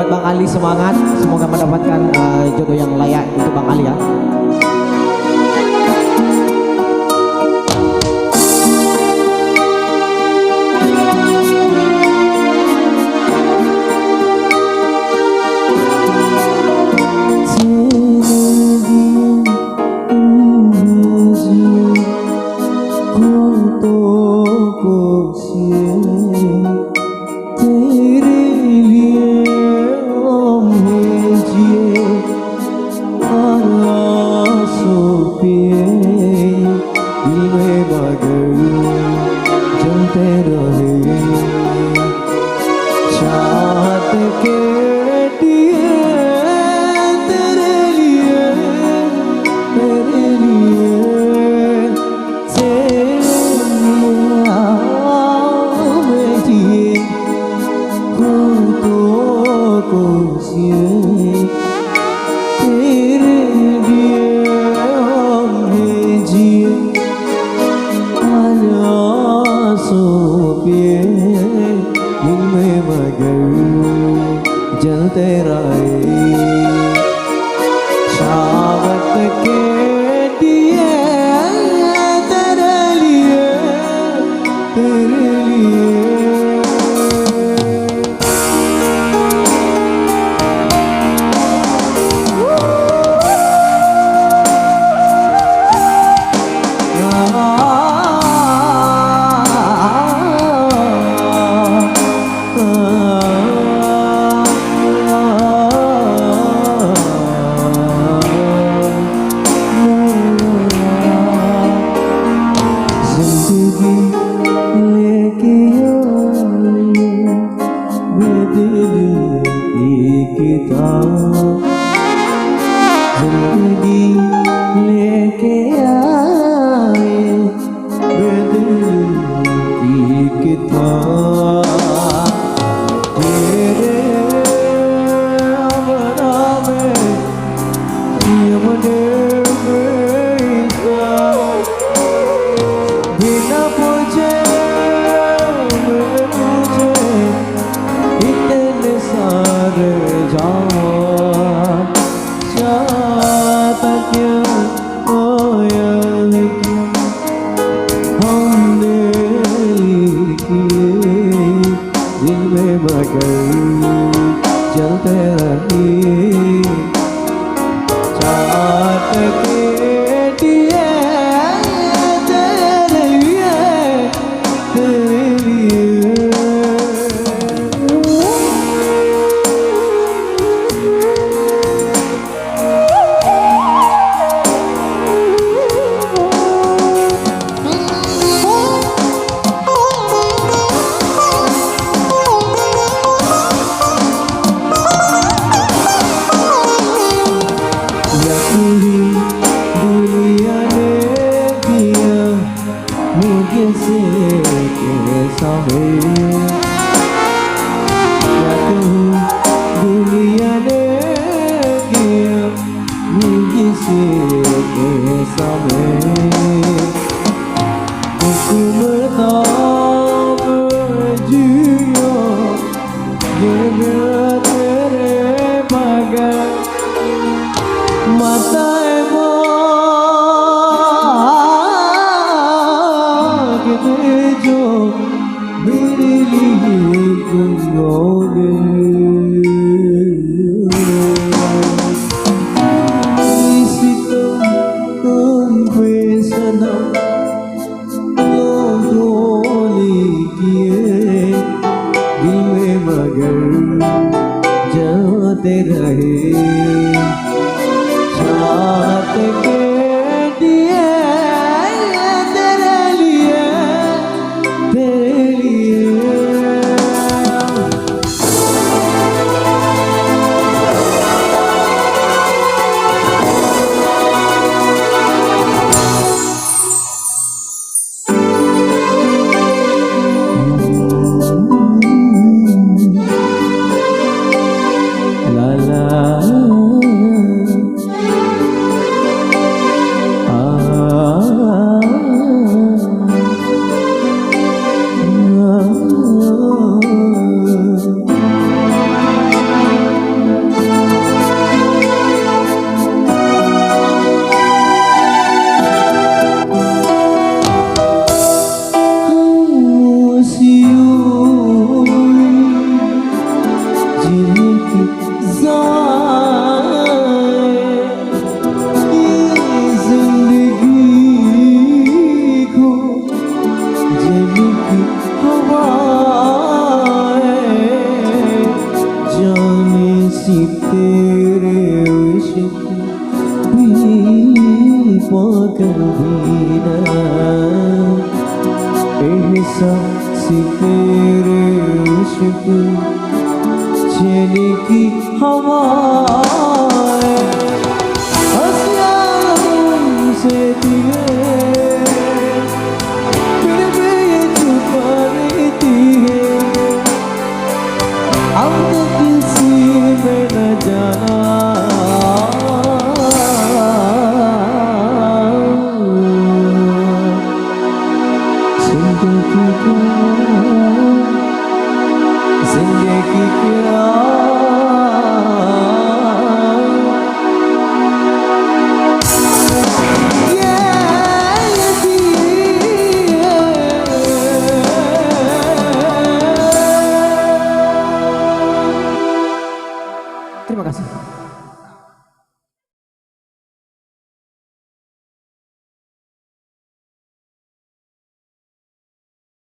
buat Bang Ali, semangat, semoga mendapatkan jodoh yang layak untuk Bang Ali ya. जलते रहे शावत के दिए तेरे लिए तेरे लिए जिंदगी लेके आए बदल की किताब तेरे अमरा में यमने बिना पूछे मुझे इतने सारे जाओ चलते रही चाहत के दिए तेरे लिए तेरे लिए दुनिया ने किया मुझसे कैसा मैं हुक्मता जियो ये तेरे बगैर माता जो मेरे लिए तुम होगे तुम बेसनम गोली किए दिल में मगर जाते रहे चाहत के दिए ये जिंदगी को जल की हवा जाने सी तेरे इश्क भी पाकर भी ना एहसास तेरे इश्क चली की हवा हंसियां से दिए फिर भी ये छुपा रहती है अब तो किसी में न जाना जिंदगी क्या Terima kasih.